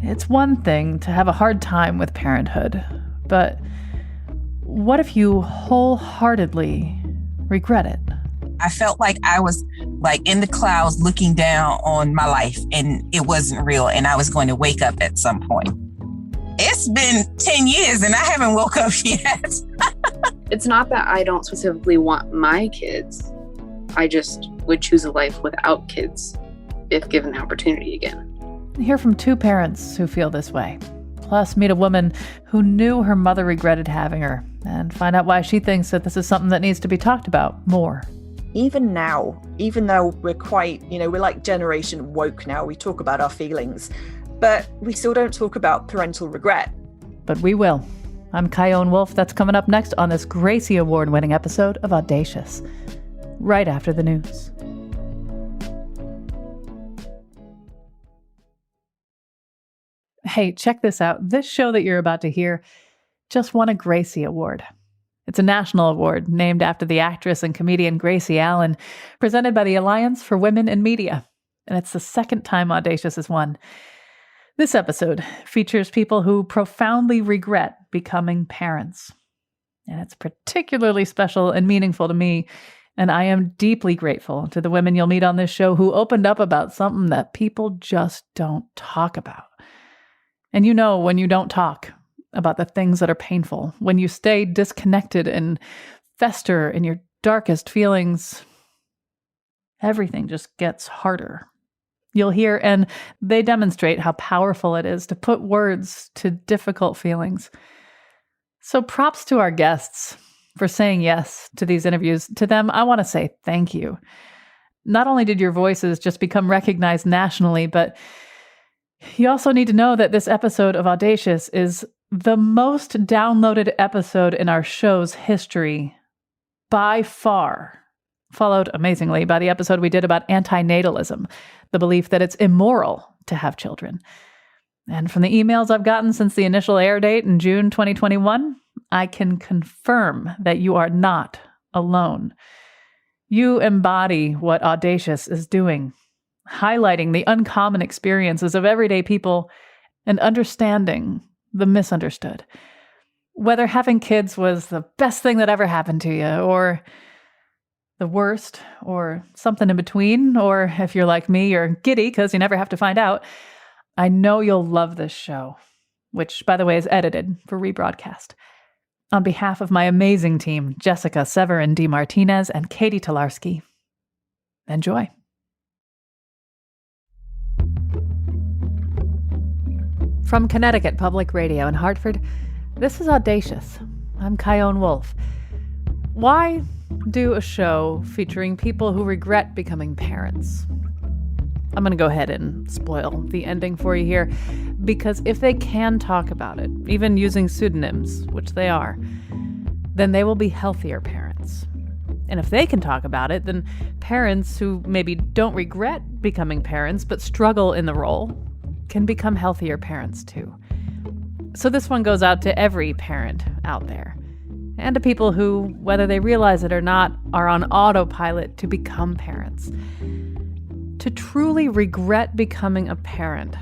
It's one thing to have a hard time with parenthood, but what if you wholeheartedly regret it? I felt like I was like in the clouds looking down on my life and it wasn't real and I was going to wake up at some point. It's been 10 years and I haven't woke up yet. It's not that I don't specifically want my kids. I just would choose a life without kids if given the opportunity again. Hear from two parents who feel this way. Plus, meet a woman who knew her mother regretted having her and find out why she thinks that this is something that needs to be talked about more. Even now, even though we're quite, we're like generation woke now, we talk about our feelings, but we still don't talk about parental regret. But we will. I'm Kyone Wolf. That's coming up next on this Gracie Award-winning episode of Audacious, right after the news. Hey, check this out. This show that you're about to hear just won a Gracie Award. It's a national award named after the actress and comedian Gracie Allen, presented by the Alliance for Women in Media. And it's the second time Audacious has won. This episode features people who profoundly regret becoming parents. And it's particularly special and meaningful to me. And I am deeply grateful to the women you'll meet on this show who opened up about something that people just don't talk about. And you know when you don't talk about the things that are painful, when you stay disconnected and fester in your darkest feelings, everything just gets harder. You'll hear, and they demonstrate how powerful it is to put words to difficult feelings. So props to our guests for saying yes to these interviews. To them, I want to say thank you. Not only did your voices just become recognized nationally, but you also need to know that this episode of Audacious is the most downloaded episode in our show's history by far, followed amazingly by the episode we did about antinatalism, the belief that it's immoral to have children. And from the emails I've gotten since the initial air date in June 2021, I can confirm that you are not alone. You embody what Audacious is doing, highlighting the uncommon experiences of everyday people and understanding the misunderstood. Whether having kids was the best thing that ever happened to you, or the worst, or something in between, or if you're like me, you're giddy because you never have to find out, I know you'll love this show, which, by the way, is edited for rebroadcast. On behalf of my amazing team, Jessica Severin D. Martinez and Katie Tolarski, enjoy. From Connecticut Public Radio in Hartford, this is Audacious. I'm Kyone Wolf. Why do a show featuring people who regret becoming parents? I'm going to go ahead and spoil the ending for you here, because if they can talk about it, even using pseudonyms, which they are, then they will be healthier parents. And if they can talk about it, then parents who maybe don't regret becoming parents but struggle in the role can become healthier parents too. So this one goes out to every parent out there, and to people who, whether they realize it or not, are on autopilot to become parents. To truly regret becoming a parent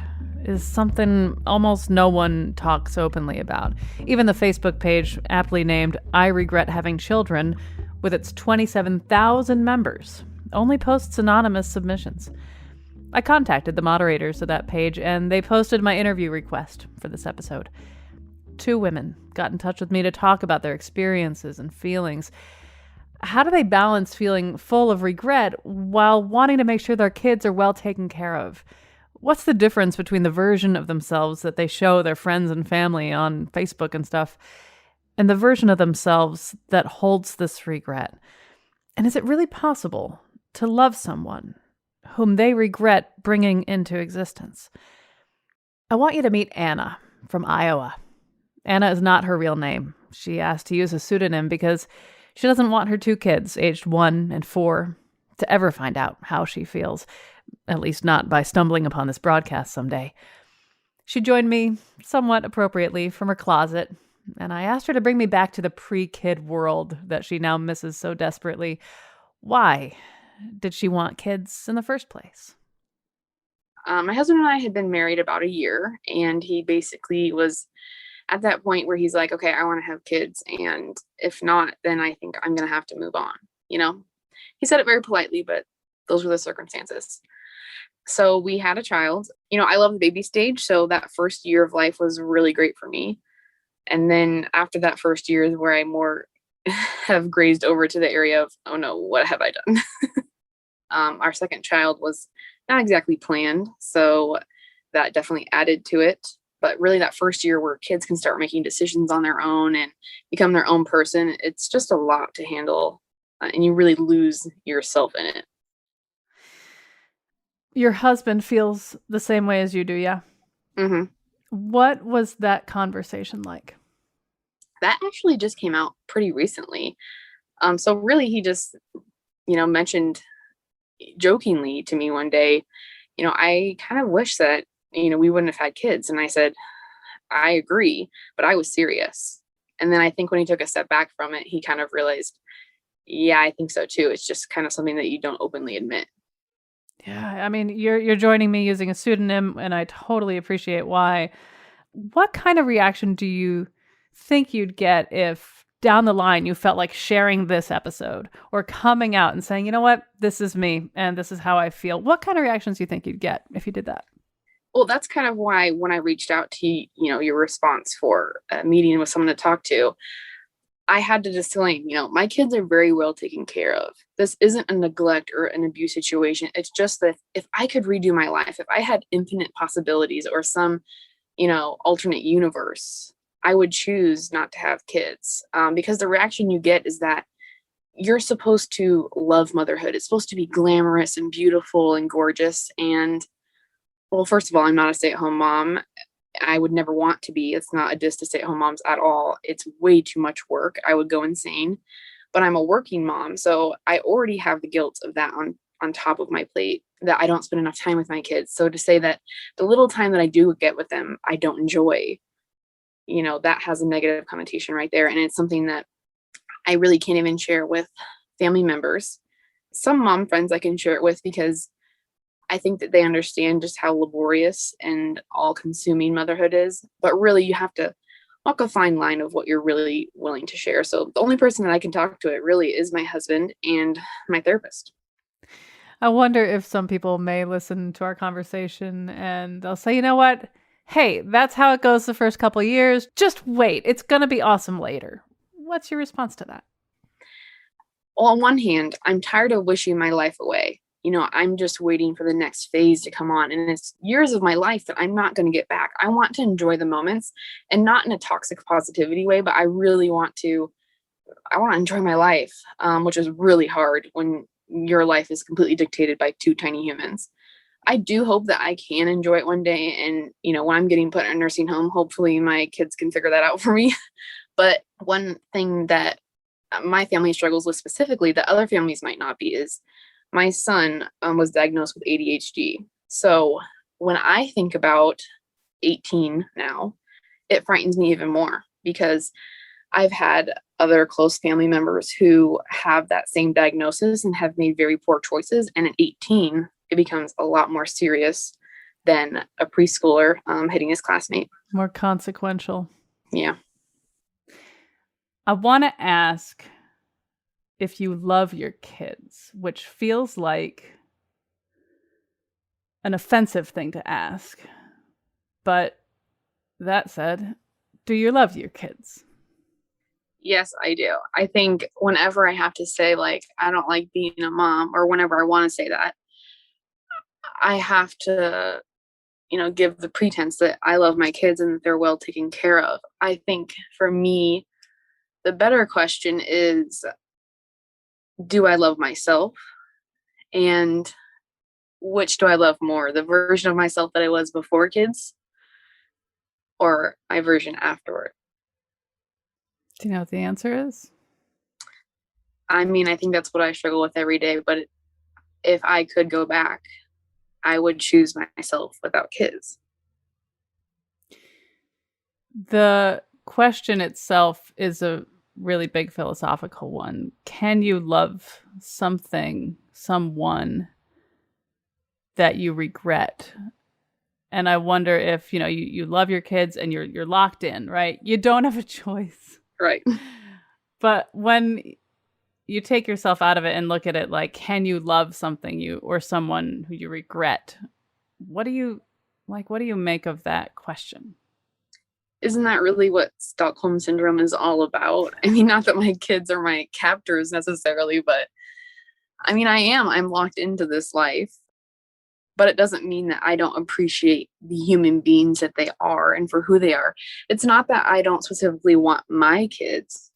is something almost no one talks openly about. Even the Facebook page aptly named I Regret Having Children, with its 27,000 members, only posts anonymous submissions. I contacted the moderators of that page, and they posted my interview request for this episode. 2 women got in touch with me to talk about their experiences and feelings. How do they balance feeling full of regret while wanting to make sure their kids are well taken care of? What's the difference between the version of themselves that they show their friends and family on Facebook and stuff, and the version of themselves that holds this regret? And is it really possible to love someone whom they regret bringing into existence? I want you to meet Anna from Iowa. Anna is not her real name. She asked to use a pseudonym because she doesn't want her 2 kids, aged 1 and 4, to ever find out how she feels, at least not by stumbling upon this broadcast someday. She joined me, somewhat appropriately, from her closet, and I asked her to bring me back to the pre-kid world that she now misses so desperately. Why did she want kids in the first place? My husband and I had been married about a year, and he basically was at that point where he's like, okay, I want to have kids. And if not, then I think I'm going to have to move on. You know, he said it very politely, but those were the circumstances. So we had a child. I love the baby stage. So that first year of life was really great for me. And then after that first year is where I more have grazed over to the area of, oh no, what have I done? Our second child was not exactly planned. So that definitely added to it. But really that first year where kids can start making decisions on their own and become their own person, it's just a lot to handle. And you really lose yourself in it. Your husband feels the same way as you do, yeah? Mm-hmm. What was that conversation like? That actually just came out pretty recently. So really he just, mentioned jokingly to me one day, I kind of wish that, we wouldn't have had kids. And I said, I agree, but I was serious. And then I think when he took a step back from it, he kind of realized, yeah, I think so too. It's just kind of something that you don't openly admit. Yeah, I mean, you're joining me using a pseudonym, and I totally appreciate why. What kind of reaction do you think you'd get if down the line you felt like sharing this episode or coming out and saying, you know what, this is me and this is how I feel? What kind of reactions do you think you'd get if you did that? Well, that's kind of why when I reached out to your response for a meeting with someone to talk to, I had to disclaim, my kids are very well taken care of. This isn't a neglect or an abuse situation. It's just that if I could redo my life, if I had infinite possibilities or some, alternate universe, I would choose not to have kids, because the reaction you get is that you're supposed to love motherhood. It's supposed to be glamorous and beautiful and gorgeous. And well, first of all, I'm not a stay-at-home mom. I would never want to be. It's not a diss to stay-at-home moms at all. It's way too much work. I would go insane. But I'm a working mom, so I already have the guilt of that on top of my plate, that I don't spend enough time with my kids. So to say that the little time that I do get with them, I don't enjoy, that has a negative connotation right there. And it's something that I really can't even share with family members. Some mom friends I can share it with because I think that they understand just how laborious and all-consuming motherhood is. But really, you have to walk a fine line of what you're really willing to share. So the only person that I can talk to it really is my husband and my therapist. I wonder if some people may listen to our conversation and they'll say, you know what? Hey, that's how it goes the first couple of years. Just wait. It's going to be awesome later. What's your response to that? Well, on one hand, I'm tired of wishing my life away. I'm just waiting for the next phase to come on. And it's years of my life that I'm not going to get back. I want to enjoy the moments, and not in a toxic positivity way, but I really want to enjoy my life, which is really hard when your life is completely dictated by two tiny humans. I do hope that I can enjoy it one day. And, when I'm getting put in a nursing home, hopefully my kids can figure that out for me. But one thing that my family struggles with specifically that other families might not be is my son was diagnosed with ADHD. So when I think about 18 now, it frightens me even more because I've had other close family members who have that same diagnosis and have made very poor choices. And at 18, it becomes a lot more serious than a preschooler hitting his classmate. More consequential. Yeah. I want to ask if you love your kids, which feels like an offensive thing to ask. But that said, do you love your kids? Yes, I do. I think whenever I have to say, like, I don't like being a mom, or whenever I want to say that, I have to, give the pretense that I love my kids and that they're well taken care of. I think for me, the better question is, do I love myself? And which do I love more? The version of myself that I was before kids, or my version afterward? Do you know what the answer is? I mean, I think that's what I struggle with every day. But if I could go back, I would choose myself without kids. The question itself is a really big philosophical one. Can you love something, someone that you regret. And I wonder if, you love your kids and you're locked in, right? You don't have a choice. Right. But when you take yourself out of it and look at it like, can you love something or someone who you regret? What do you make of that question? Isn't that really what Stockholm Syndrome is all about? I mean, not that my kids are my captors necessarily, but I'm locked into this life, but it doesn't mean that I don't appreciate the human beings that they are and for who they are. It's not that I don't specifically want my kids.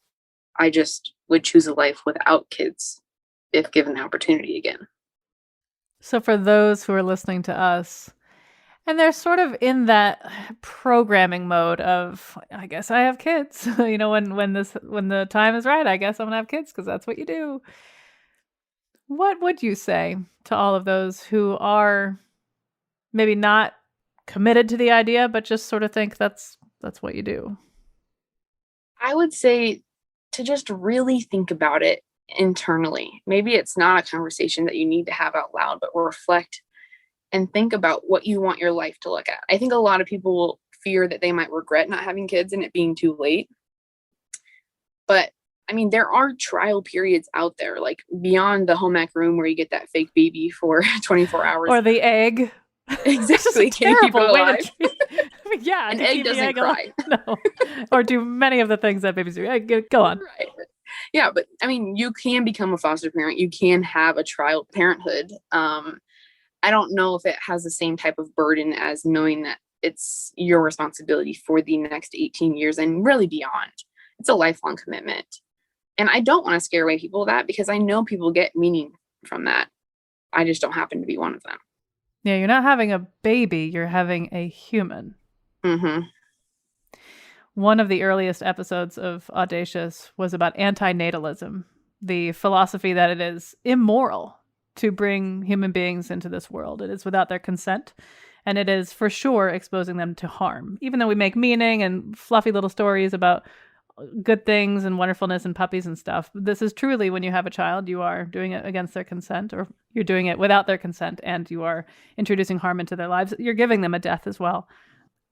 I just would choose a life without kids if given the opportunity again. So for those who are listening to us, and they're sort of in that programming mode of, I guess I have kids. When the time is right, I guess I'm gonna have kids because that's what you do. What would you say to all of those who are maybe not committed to the idea, but just sort of think that's what you do? I would say to just really think about it internally. Maybe it's not a conversation that you need to have out loud, but reflect and think about what you want your life to look at. I think a lot of people will fear that they might regret not having kids and it being too late. But there are trial periods out there, like beyond the home ec room where you get that fake baby for 24 hours. Or the egg. Exactly. Can keep it alive. Yeah. An egg doesn't cry. No. Or do many of the things that babies do. Go on. Right. Yeah, but you can become a foster parent. You can have a trial parenthood. I don't know if it has the same type of burden as knowing that it's your responsibility for the next 18 years and really beyond. It's a lifelong commitment. And I don't want to scare away people with that because I know people get meaning from that. I just don't happen to be one of them. Yeah, you're not having a baby, you're having a human. Mm-hmm. One of the earliest episodes of Audacious was about antinatalism, the philosophy that it is immoral to bring human beings into this world. It is without their consent, and it is for sure exposing them to harm. Even though we make meaning and fluffy little stories about good things and wonderfulness and puppies and stuff, this is truly, when you have a child, you are doing it against their consent, or you're doing it without their consent, and you are introducing harm into their lives. You're giving them a death as well.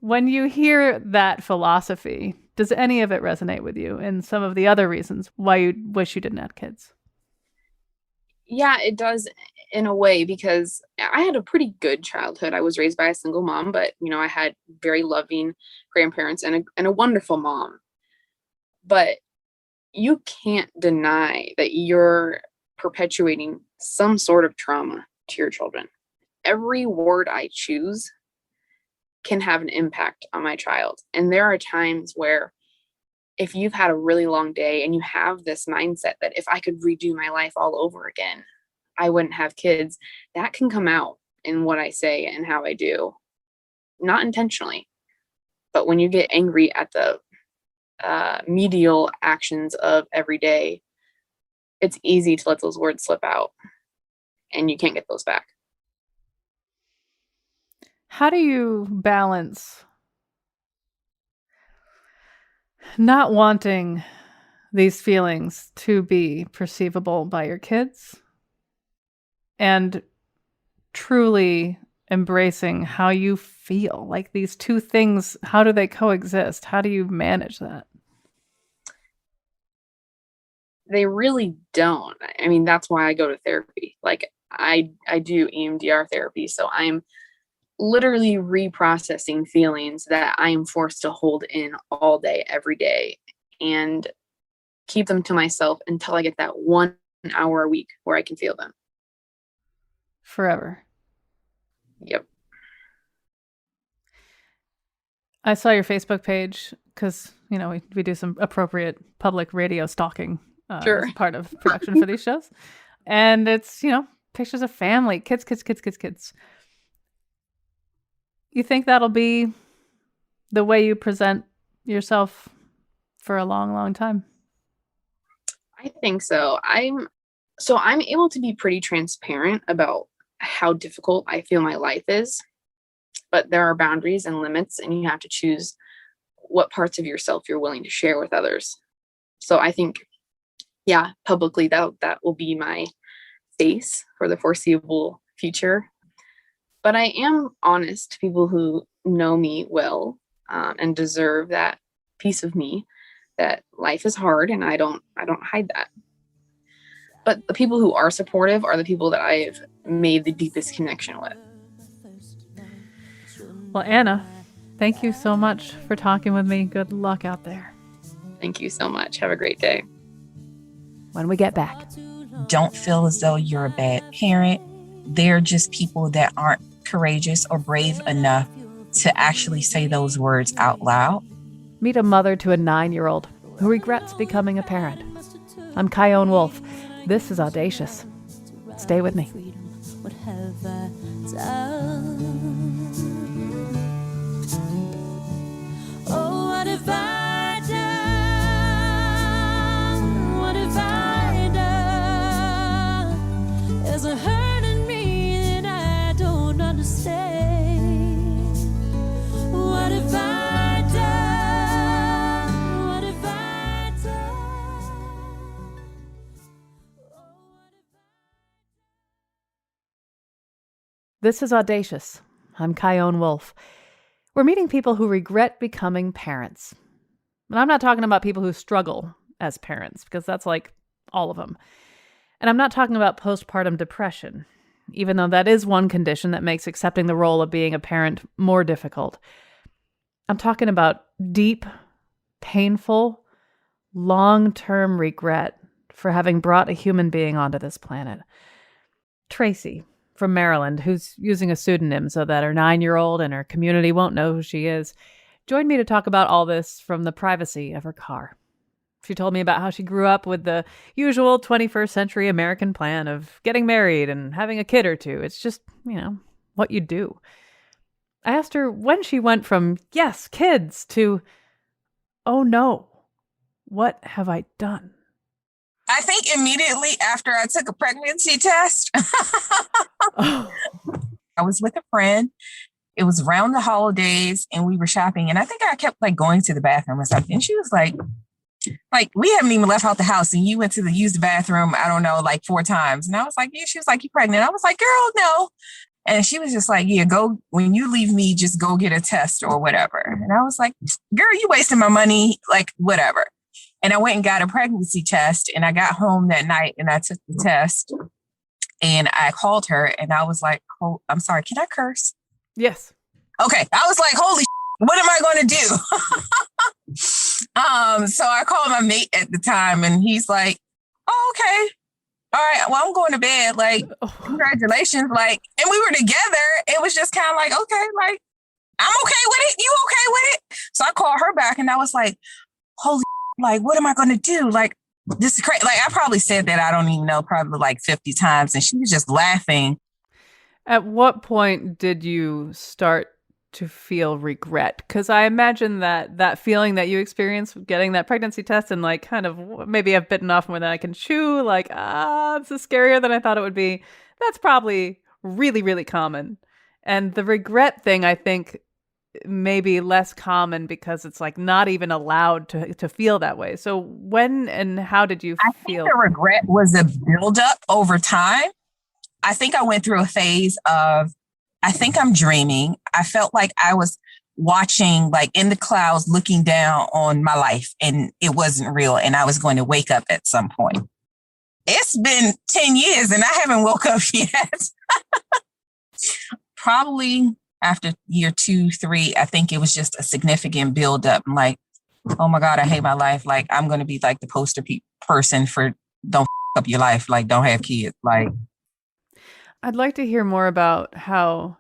When you hear that philosophy, does any of it resonate with you and some of the other reasons why you wish you didn't have kids? Yeah, it does in a way, because I had a pretty good childhood. I was raised by a single mom, but I had very loving grandparents and a wonderful mom. But you can't deny that you're perpetuating some sort of trauma to your children. Every word I choose can have an impact on my child. And there are times where if you've had a really long day and you have this mindset that if I could redo my life all over again, I wouldn't have kids, that can come out in what I say and how I do. Not intentionally, but when you get angry at the medial actions of every day, it's easy to let those words slip out and you can't get those back. How do you balance not wanting these feelings to be perceivable by your kids and truly embracing how you feel? Like, these two things, how do they coexist? How do you manage that? They really don't. That's why I go to therapy. Like I do EMDR therapy. So I'm literally reprocessing feelings that I am forced to hold in all day, every day, and keep them to myself until I get that 1 hour a week where I can feel them. Forever. Yep. I saw your Facebook page because, we do some appropriate public radio stalking Sure. as part of production for these shows. And it's, pictures of family, kids. You think that'll be the way you present yourself for a long, long time? I think so. I'm able to be pretty transparent about how difficult I feel my life is, but there are boundaries and limits, and you have to choose what parts of yourself you're willing to share with others. So I think, yeah, publicly that will be my face for the foreseeable future. But I am honest to people who know me well, and deserve that piece of me, that life is hard, and I don't hide that. But the people who are supportive are the people that I've made the deepest connection with. Well, Anna, thank you so much for talking with me. Good luck out there. Thank you so much. Have a great day. When we get back. Don't feel as though you're a bad parent. They're just people that aren't courageous or brave enough to actually say those words out loud. Meet a mother to a 9-year-old who regrets becoming a parent. I'm Kyone Wolf. This is Audacious. Stay with me. What have I done? Oh, what have I done? What have I done? There's a hurt in me that I don't understand. What have I done? What have I done? This is Audacious. I'm Kyone Wolf. We're meeting people who regret becoming parents. And I'm not talking about people who struggle as parents, because that's like all of them. And I'm not talking about postpartum depression, even though that is one condition that makes accepting the role of being a parent more difficult. I'm talking about deep, painful, long-term regret for having brought a human being onto this planet. Tracy from Maryland, who's using a pseudonym so that her 9-year-old and her community won't know who she is, joined me to talk about all this from the privacy of her car. She told me about how she grew up with the usual 21st century American plan of getting married and having a kid or two. It's just, what you do. I asked her when she went from, yes, kids, to, oh no, what have I done? I think immediately after I took a pregnancy test, I was with a friend. It was around the holidays and we were shopping. And I think I kept going to the bathroom and stuff. And she was like, we haven't even left out the house and you went to use the bathroom, I don't know, 4 times. And I was like, yeah, she was like, you pregnant? I was like, girl, no. And she was just like, yeah, go, when you leave me, just go get a test or whatever. And I was like, girl, you wasting my money, whatever. And I went and got a pregnancy test and I got home that night and I took the test and I called her and I was like, oh, I'm sorry, can I curse? Yes. Okay. I was like, holy what am I going to do? So I called my mate at the time and he's like, oh, okay. All right. Well, I'm going to bed. Congratulations. And we were together. It was just kind of okay, I'm okay with it. You okay with it? So I called her back and I was like, holy what am I going to do? This is crazy. I probably said that, I don't even know, probably 50 times. And she was just laughing. At what point did you start to feel regret? Because I imagine that feeling that you experienced getting that pregnancy test and kind of maybe I've bitten off more than I can chew, this is scarier than I thought it would be. That's probably really, really common. And the regret thing, I think, maybe less common because it's not even allowed to feel that way. So when and how did you feel? I think the regret was a buildup over time. I think I went through a phase of, I think I'm dreaming. I felt like I was watching in the clouds looking down on my life and it wasn't real and I was going to wake up at some point. It's been 10 years and I haven't woke up yet. Probably after year 2, 3, I think it was just a significant buildup. I'm oh my God, I hate my life. I'm going to be the poster person for don't up your life. Don't have kids. I'd like to hear more about how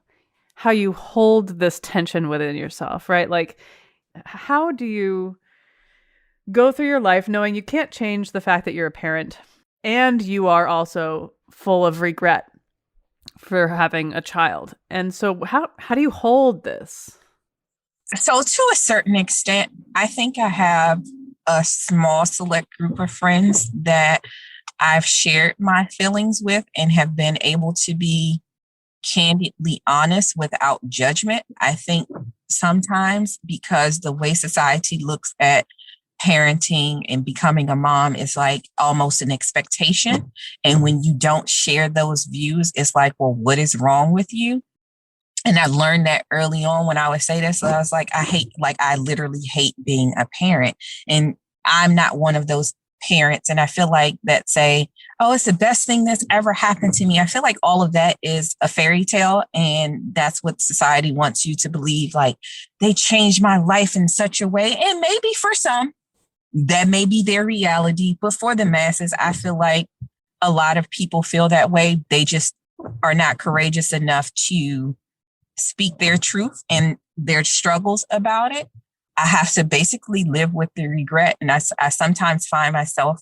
you hold this tension within yourself, right? How do you go through your life knowing you can't change the fact that you're a parent and you are also full of regret for having a child? And so how do you hold this? So to a certain extent, I think I have a small select group of friends that I've shared my feelings with and have been able to be candidly honest without judgment. I think sometimes because the way society looks at parenting and becoming a mom is almost an expectation. And when you don't share those views, it's well, what is wrong with you? And I learned that early on when I would say this. So I was like, I literally hate being a parent. And I'm not one of those parents. And I feel like that say, oh, it's the best thing that's ever happened to me. I feel like all of that is a fairy tale. And that's what society wants you to believe. Like, they changed my life in such a way. And maybe for some, that may be their reality. But for the masses, I feel like a lot of people feel that way. They just are not courageous enough to speak their truth and their struggles about it. I have to basically live with the regret. And I sometimes find myself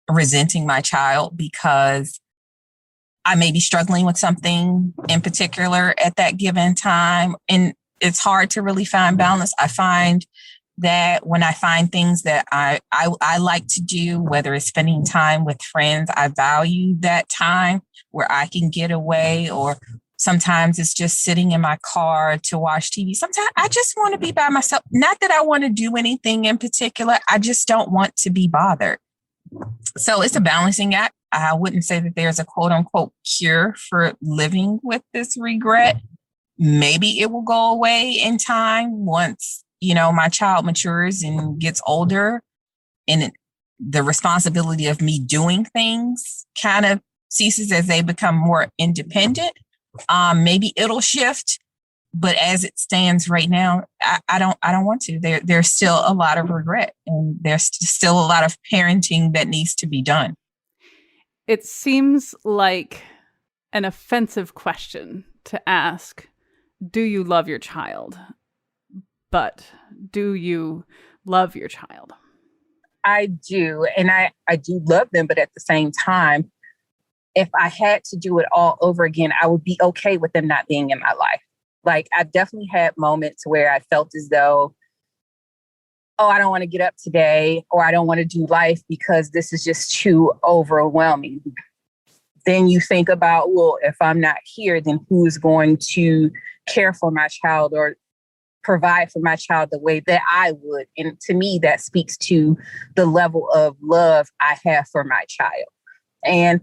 resenting my child because I may be struggling with something in particular at that given time. And it's hard to really find balance. I find that when I find things that I like to do, whether it's spending time with friends, I value that time where I can get away, or sometimes it's just sitting in my car to watch TV. Sometimes I just want to be by myself. Not that I want to do anything in particular. I just don't want to be bothered. So it's a balancing act. I wouldn't say that there's a quote unquote cure for living with this regret. Maybe it will go away in time once, my child matures and gets older, and the responsibility of me doing things kind of ceases as they become more independent. Maybe it'll shift, but as it stands right now, I don't want to. There's still a lot of regret, and there's still a lot of parenting that needs to be done. It seems like an offensive question to ask, do you love your child? But do you love your child? I do. And I do love them. But at the same time, if I had to do it all over again, I would be okay with them not being in my life. Like, I've definitely had moments where I felt as though, oh, I don't want to get up today, or I don't want to do life because this is just too overwhelming. Then you think about, well, if I'm not here, then who's going to care for my child or provide for my child the way that I would? And to me, that speaks to the level of love I have for my child. And,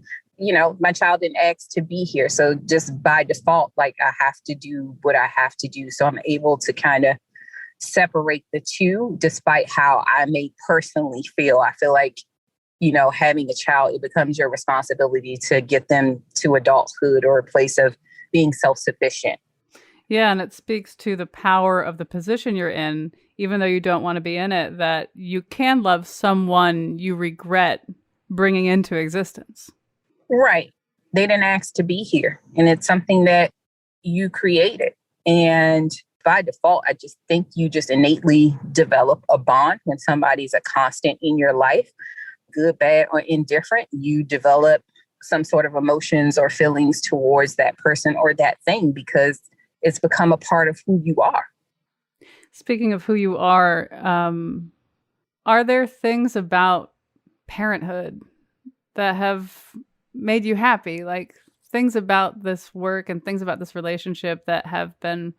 my child didn't ask to be here. So just by default, like, I have to do what I have to do. So I'm able to kind of separate the two, despite how I may personally feel. I feel like, having a child, it becomes your responsibility to get them to adulthood or a place of being self-sufficient. Yeah, and it speaks to the power of the position you're in, even though you don't want to be in it, that you can love someone you regret bringing into existence. Right. They didn't ask to be here. And it's something that you created. And by default, I just think you just innately develop a bond when somebody's a constant in your life, good, bad, or indifferent. You develop some sort of emotions or feelings towards that person or that thing because it's become a part of who you are. Speaking of who you are there things about parenthood that have made you happy? Like, things about this work and things about this relationship that have been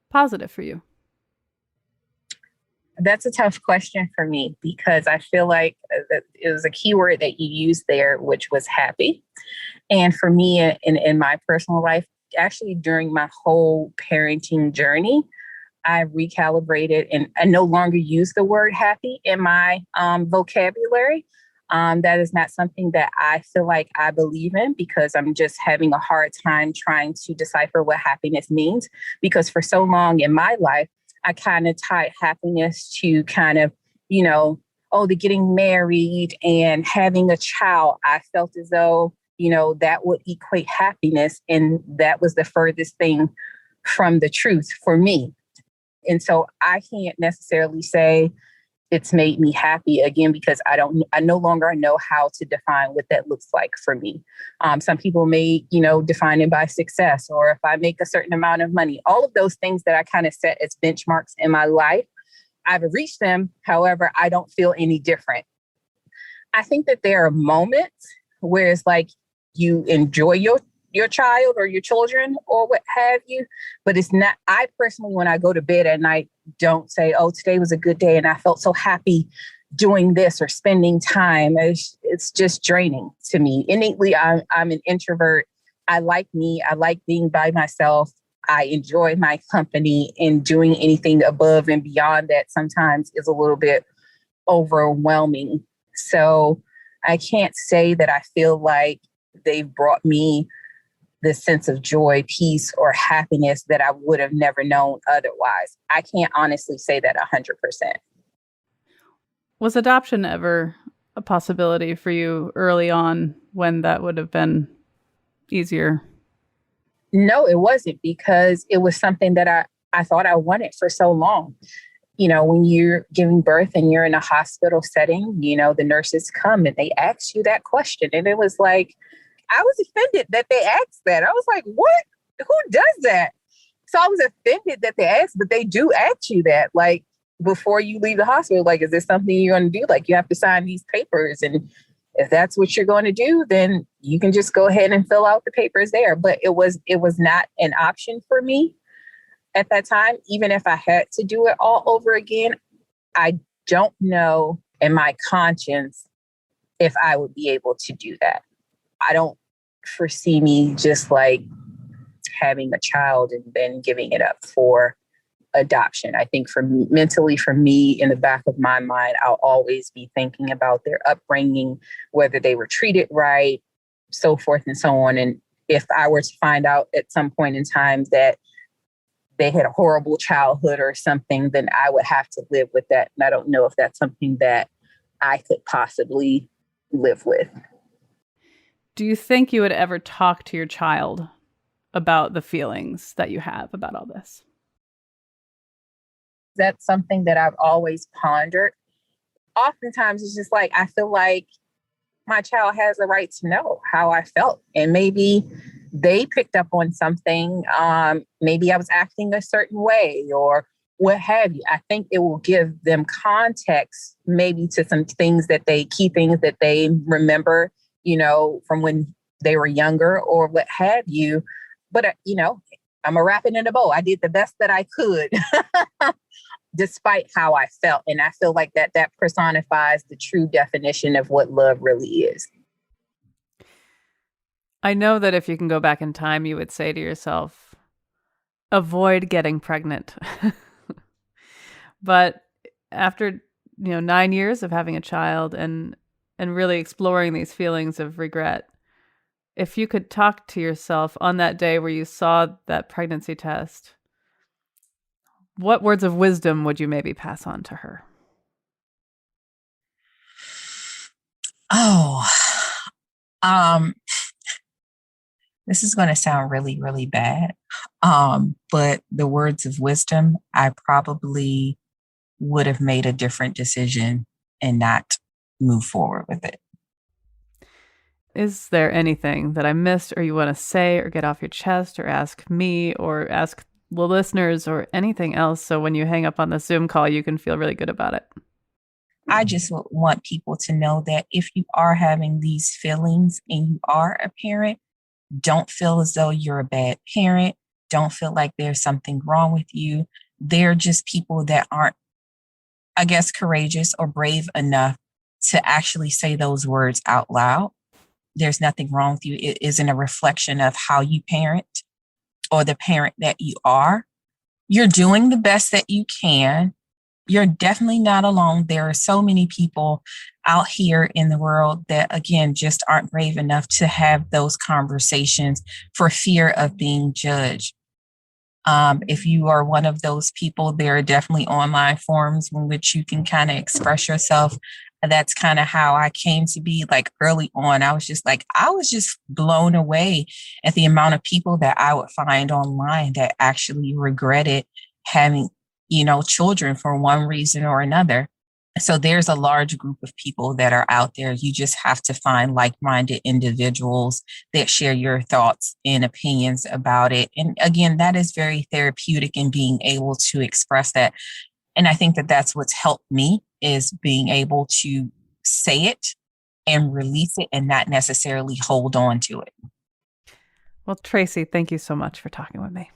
positive for you? That's a tough question for me because I feel like it was a key word that you used there, which was happy. And for me in my personal life, actually during my whole parenting journey, I recalibrated and I no longer use the word happy in my vocabulary. That is not something that I feel like I believe in because I'm just having a hard time trying to decipher what happiness means. Because for so long in my life, I kind of tied happiness to kind of, the getting married and having a child. I felt as though, that would equate happiness. And that was the furthest thing from the truth for me. And so I can't necessarily say it's made me happy again, because I no longer know how to define what that looks like for me. Some people may, define it by success, or if I make a certain amount of money, all of those things that I kind of set as benchmarks in my life, I've reached them. However, I don't feel any different. I think that there are moments where it's like you enjoy your child or your children or what have you, but it's not, I personally, when I go to bed at night, don't say, oh, today was a good day and I felt so happy doing this or spending time. It's just draining to me. Innately, I'm an introvert. I like me. I like being by myself. I enjoy my company, and doing anything above and beyond that sometimes is a little bit overwhelming. So I can't say that I feel like they've brought me the sense of joy, peace, or happiness that I would have never known otherwise. I can't honestly say that 100%. Was adoption ever a possibility for you early on when that would have been easier? No, it wasn't, because it was something that I thought I wanted for so long. When you're giving birth and you're in a hospital setting, the nurses come and they ask you that question. And it was like, I was offended that they asked that. I was like, what? Who does that? So I was offended that they asked, but they do ask you that, like, before you leave the hospital, like, is this something you're going to do? Like, you have to sign these papers. And if that's what you're going to do, then you can just go ahead and fill out the papers there. But it was not an option for me at that time. Even if I had to do it all over again, I don't know in my conscience if I would be able to do that. I don't foresee me just like having a child and then giving it up for adoption. I think mentally for me, in the back of my mind, I'll always be thinking about their upbringing, whether they were treated right, so forth and so on. And if I were to find out at some point in time that they had a horrible childhood or something, then I would have to live with that. And I don't know if that's something that I could possibly live with. Do you think you would ever talk to your child about the feelings that you have about all this? That's something that I've always pondered. Oftentimes it's just like, I feel like my child has the right to know how I felt. And maybe they picked up on something. Maybe I was acting a certain way or what have you. I think it will give them context, maybe to some key things that they remember, from when they were younger or what have you. But, I'm a wrap it in a bow. I did the best that I could, despite how I felt. And I feel like that personifies the true definition of what love really is. I know that if you can go back in time, you would say to yourself, avoid getting pregnant. But after, 9 years of having a child and really exploring these feelings of regret, if you could talk to yourself on that day where you saw that pregnancy test, what words of wisdom would you maybe pass on to her? Oh, this is going to sound really, really bad. But the words of wisdom, I probably would have made a different decision and not move forward with it. Is there anything that I missed or you want to say or get off your chest or ask me or ask the listeners or anything else, so when you hang up on the Zoom call, you can feel really good about it? I just want people to know that if you are having these feelings and you are a parent, don't feel as though you're a bad parent. Don't feel like there's something wrong with you. They're just people that aren't, I guess, courageous or brave enough to actually say those words out loud. There's nothing wrong with you. It isn't a reflection of how you parent or the parent that you are. You're doing the best that you can. You're definitely not alone. There are so many people out here in the world that, again, just aren't brave enough to have those conversations for fear of being judged. If you are one of those people, there are definitely online forums in which you can kind of express yourself. That's kind of how I came to be. Like early on, I was just blown away at the amount of people that I would find online that actually regretted having, children for one reason or another. So there's a large group of people that are out there. You just have to find like-minded individuals that share your thoughts and opinions about it. And again, that is very therapeutic in being able to express that. And I think that that's what's helped me, is being able to say it and release it and not necessarily hold on to it. Well, Tracy, thank you so much for talking with me.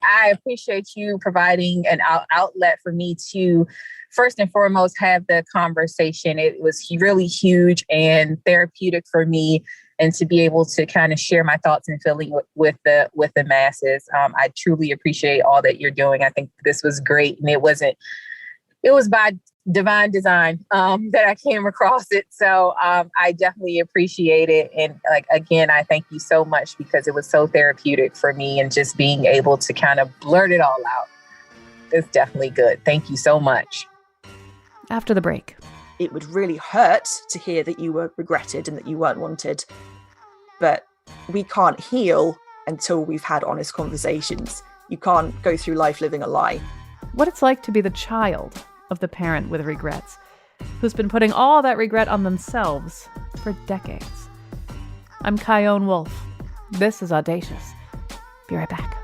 I appreciate you providing an outlet for me to, first and foremost, have the conversation. It was really huge and therapeutic for me and to be able to kind of share my thoughts and feeling with the masses. I truly appreciate all that you're doing. I think this was great, and it was by divine design that I came across it. So I definitely appreciate it. And like, again, I thank you so much because it was so therapeutic for me, and just being able to kind of blurt it all out is definitely good. Thank you so much. After the break. It would really hurt to hear that you were regretted and that you weren't wanted. But we can't heal until we've had honest conversations. You can't go through life living a lie. What it's like to be the child of the parent with regrets, who's been putting all that regret on themselves for decades. I'm Kyone Wolf. This is Audacious. Be right back.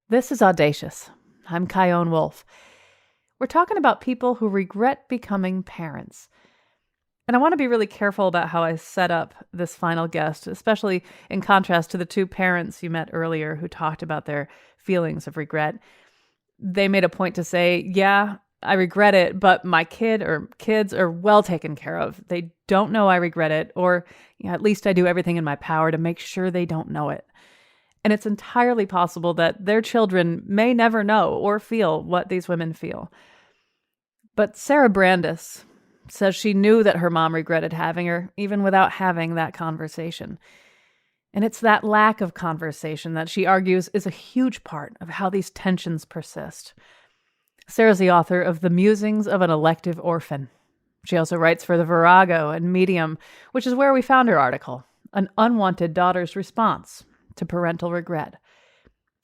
This is Audacious. I'm Kyone Wolf. We're talking about people who regret becoming parents. And I want to be really careful about how I set up this final guest, especially in contrast to the two parents you met earlier who talked about their feelings of regret. They made a point to say, yeah, I regret it, but my kid or kids are well taken care of. They don't know I regret it, or at least I do everything in my power to make sure they don't know it. And it's entirely possible that their children may never know or feel what these women feel. But Sarah Brandis says she knew that her mom regretted having her, even without having that conversation. And it's that lack of conversation that she argues is a huge part of how these tensions persist. Sarah's the author of The Musings of an Elective Orphan. She also writes for The Virago and Medium, which is where we found her article, An Unwanted Daughter's Response to Parental Regret.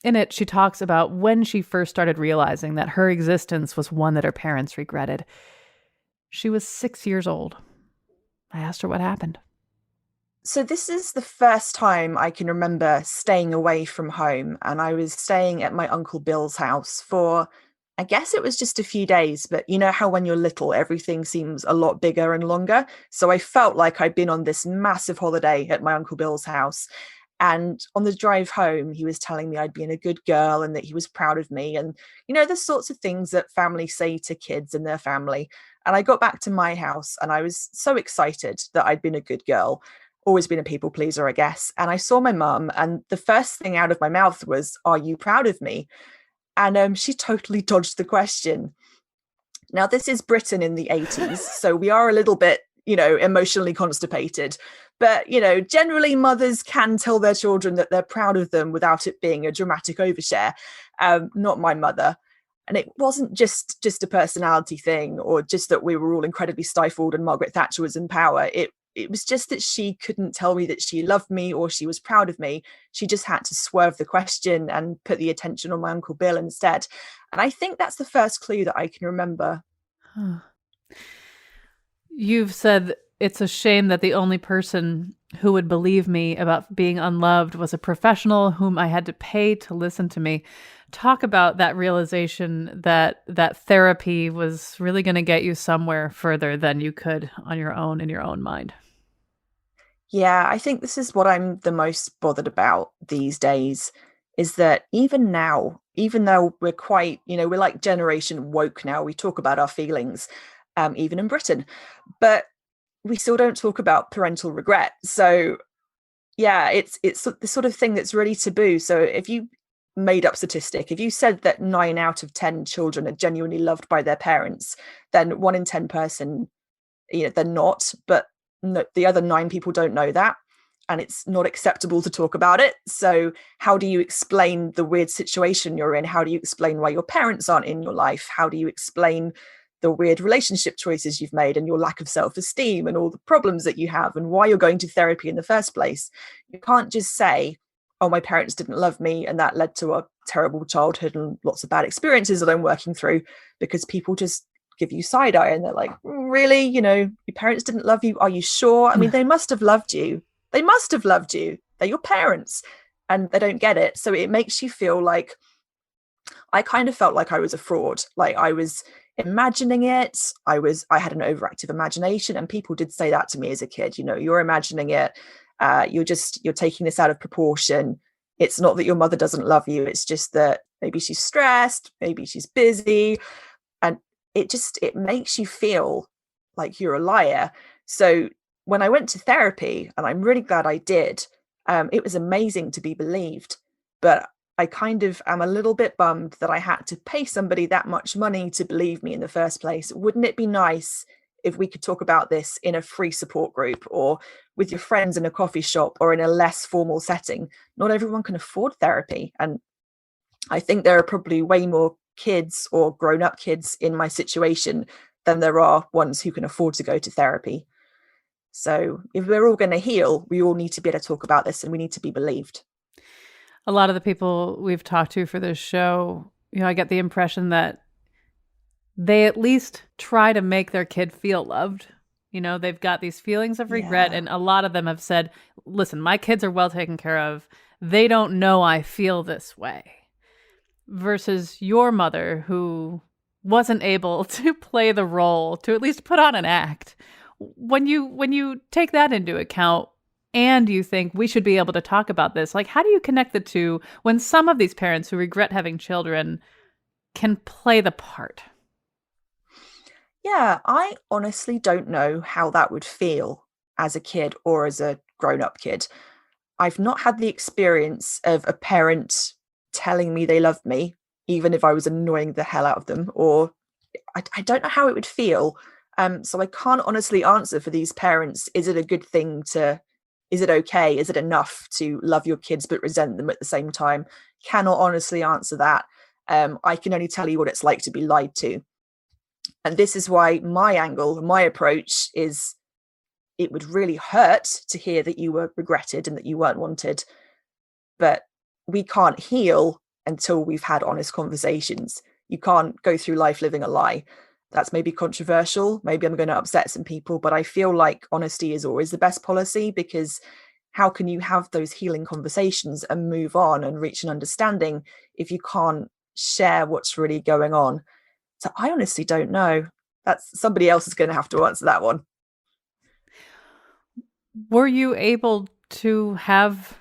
In it, she talks about when she first started realizing that her existence was one that her parents regretted. She was 6 years old. I asked her what happened. So this is the first time I can remember staying away from home, and I was staying at my Uncle Bill's house for, I guess it was just a few days, but you know how when you're little, everything seems a lot bigger and longer. So I felt like I'd been on this massive holiday at my Uncle Bill's house. And on the drive home, he was telling me I'd been a good girl and that he was proud of me. And, the sorts of things that families say to kids and their family. And I got back to my house and I was so excited that I'd been a good girl, always been a people pleaser, I guess. And I saw my mum, and the first thing out of my mouth was, "Are you proud of me?" And she totally dodged the question. Now, this is Britain in the 80s, so we are a little bit, emotionally constipated. But, generally mothers can tell their children that they're proud of them without it being a dramatic overshare. Not my mother. And it wasn't just a personality thing, or just that we were all incredibly stifled and Margaret Thatcher was in power. It was just that she couldn't tell me that she loved me or she was proud of me. She just had to swerve the question and put the attention on my Uncle Bill instead. And I think that's the first clue that I can remember. Huh. You've said it's a shame that the only person who would believe me about being unloved was a professional whom I had to pay to listen to me. Talk about that realization that therapy was really going to get you somewhere further than you could on your own in your own mind. Yeah, I think this is what I'm the most bothered about these days, is that even now, even though we're quite, we're like generation woke now, we talk about our feelings, even in Britain, but we still don't talk about parental regret. So yeah, it's the sort of thing that's really taboo. So if you made up statistic, if you said that 9 out of 10 children are genuinely loved by their parents, then 1 in 10 person, they're not, but no, the other 9 people don't know that. And it's not acceptable to talk about it. So how do you explain the weird situation you're in? How do you explain why your parents aren't in your life? How do you explain the weird relationship choices you've made and your lack of self-esteem and all the problems that you have and why you're going to therapy in the first place? You can't just say, "Oh, my parents didn't love me and that led to a terrible childhood and lots of bad experiences that I'm working through," because people just give you side eye and they're like, "Really? Your parents didn't love you? Are you sure? I mean, they must have loved you. They must have loved you. They're your parents." And they don't get it. So it makes you feel like, I kind of felt like I was a fraud. Like I was imagining it. I had an overactive imagination, and people did say that to me as a kid. You're imagining it. You're taking this out of proportion. It's not that your mother doesn't love you. It's just that maybe she's stressed, maybe she's busy, and it makes you feel like you're a liar. So when I went to therapy, and I'm really glad I did, it was amazing to be believed, but I kind of am a little bit bummed that I had to pay somebody that much money to believe me in the first place. Wouldn't it be nice if we could talk about this in a free support group or with your friends in a coffee shop or in a less formal setting? Not everyone can afford therapy. And I think there are probably way more kids or grown-up kids in my situation than there are ones who can afford to go to therapy. So if we're all going to heal, we all need to be able to talk about this, and we need to be believed. A lot of the people we've talked to for this show, I get the impression that they at least try to make their kid feel loved. They've got these feelings of regret, and a lot of them have said, listen, my kids are well taken care of. They don't know I feel this way. Versus your mother, who wasn't able to play the role, to at least put on an act. When you take that into account, and you think we should be able to talk about this, like, how do you connect the two when some of these parents who regret having children can play the part? Yeah, I honestly don't know how that would feel as a kid or as a grown-up kid. I've not had the experience of a parent telling me they loved me, even if I was annoying the hell out of them, or I don't know how it would feel. So I can't honestly answer for these parents. Is it a good thing is it okay? Is it enough to love your kids but resent them at the same time? Cannot honestly answer that. I can only tell you what it's like to be lied to. And this is why my angle, my approach is, it would really hurt to hear that you were regretted and that you weren't wanted. But we can't heal until we've had honest conversations. You can't go through life living a lie. That's maybe controversial. Maybe I'm going to upset some people, but I feel like honesty is always the best policy, because how can you have those healing conversations and move on and reach an understanding if you can't share what's really going on? So I honestly don't know. That's somebody else is going to have to answer that one. Were you able to have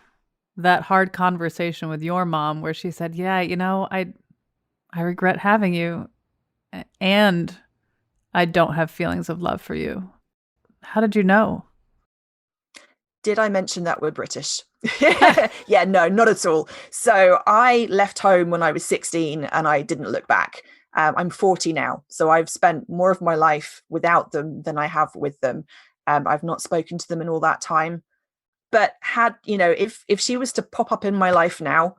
that hard conversation with your mom where she said, yeah, I regret having you, and I don't have feelings of love for you? How did you know? Did I mention that we're British? Yeah, no, not at all. So I left home when I was 16 and I didn't look back. I'm 40 now, so I've spent more of my life without them than I have with them. I've not spoken to them in all that time. But if she was to pop up in my life now,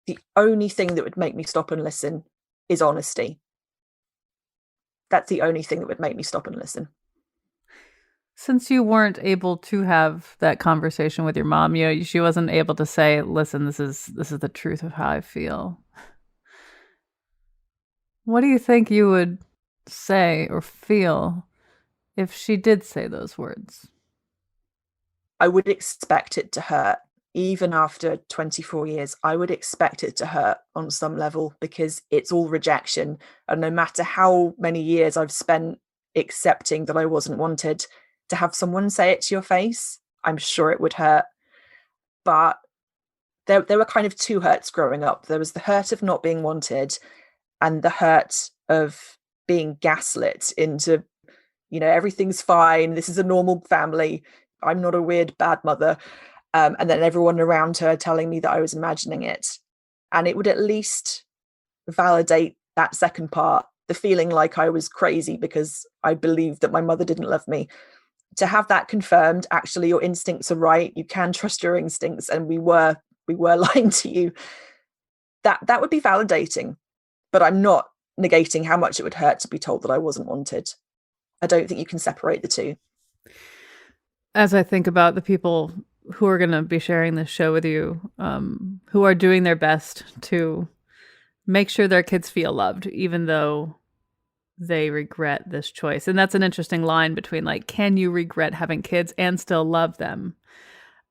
the only thing that would make me stop and listen is honesty. That's the only thing that would make me stop and listen. Since you weren't able to have that conversation with your mom, she wasn't able to say, listen, this is the truth of how I feel. What do you think you would say or feel if she did say those words? I would expect it to hurt. Even after 24 years, I would expect it to hurt on some level, because it's all rejection. And no matter how many years I've spent accepting that I wasn't wanted, to have someone say it to your face, I'm sure it would hurt. But there were kind of two hurts growing up. There was the hurt of not being wanted, and the hurt of being gaslit into, everything's fine. This is a normal family. I'm not a weird bad mother. And then everyone around her telling me that I was imagining it. And it would at least validate that second part, the feeling like I was crazy because I believed that my mother didn't love me. To have that confirmed, actually, your instincts are right. You can trust your instincts, and we were lying to you. That would be validating. But I'm not negating how much it would hurt to be told that I wasn't wanted. I don't think you can separate the two. As I think about the people who are going to be sharing this show with you, who are doing their best to make sure their kids feel loved, even though they regret this choice. And that's an interesting line between, like, can you regret having kids and still love them?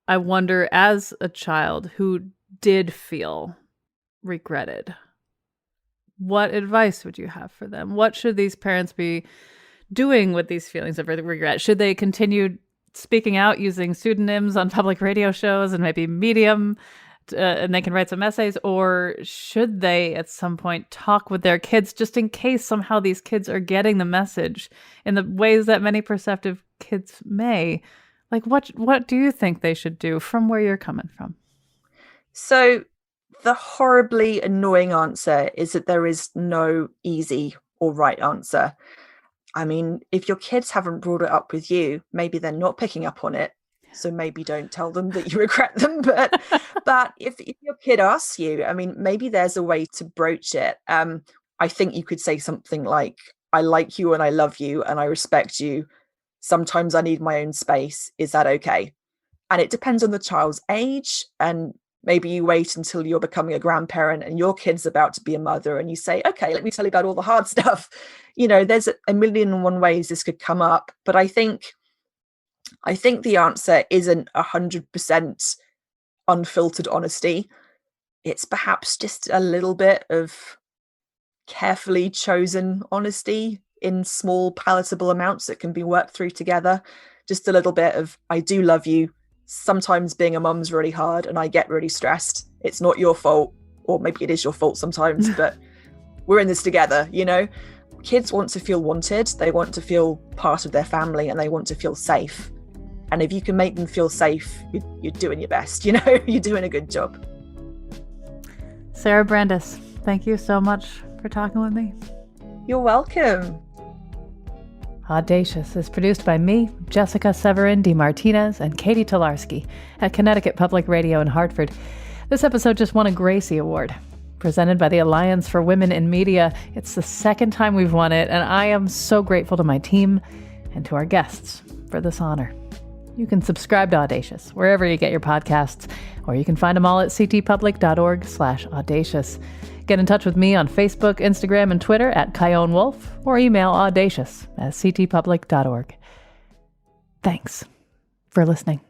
I wonder, as a child who did feel regretted, what advice would you have for them? What should these parents be doing with these feelings of regret? Should they continue speaking out using pseudonyms on public radio shows and maybe Medium and they can write some essays, or should they at some point talk with their kids just in case somehow these kids are getting the message in the ways that many perceptive kids may? Like, what do you think they should do from where you're coming from? So the horribly annoying answer is that there is no easy or right answer. I mean, if your kids haven't brought it up with you, maybe they're not picking up on it. So maybe don't tell them that you regret them. But if your kid asks you, I mean, maybe there's a way to broach it. I think you could say something like, I like you and I love you and I respect you. Sometimes I need my own space. Is that okay? And it depends on the child's age. And maybe you wait until you're becoming a grandparent and your kid's about to be a mother and you say, okay, let me tell you about all the hard stuff. You know, there's a million and one ways this could come up. But I think the answer isn't 100% unfiltered honesty. It's perhaps just a little bit of carefully chosen honesty in small palatable amounts that can be worked through together. Just a little bit of, I do love you. Sometimes being a mum's really hard and I get really stressed. It's not your fault, or maybe it is your fault sometimes, but we're in this together, you know? Kids want to feel wanted. They want to feel part of their family and they want to feel safe. And if you can make them feel safe, you're doing your best, you know? You're doing a good job. Sarah Brandis, thank you so much for talking with me. You're welcome. Audacious is produced by me, Jessica Severin DeMartinez, and Katie Tolarski at Connecticut Public Radio in Hartford. This episode just won a Gracie Award, presented by the Alliance for Women in Media. It's the second time we've won it, and I am so grateful to my team and to our guests for this honor. You can subscribe to Audacious wherever you get your podcasts, or you can find them all at ctpublic.org/audacious. Get in touch with me on Facebook, Instagram, and Twitter at Kyone Wolf, or email audacious@ctpublic.org. Thanks for listening.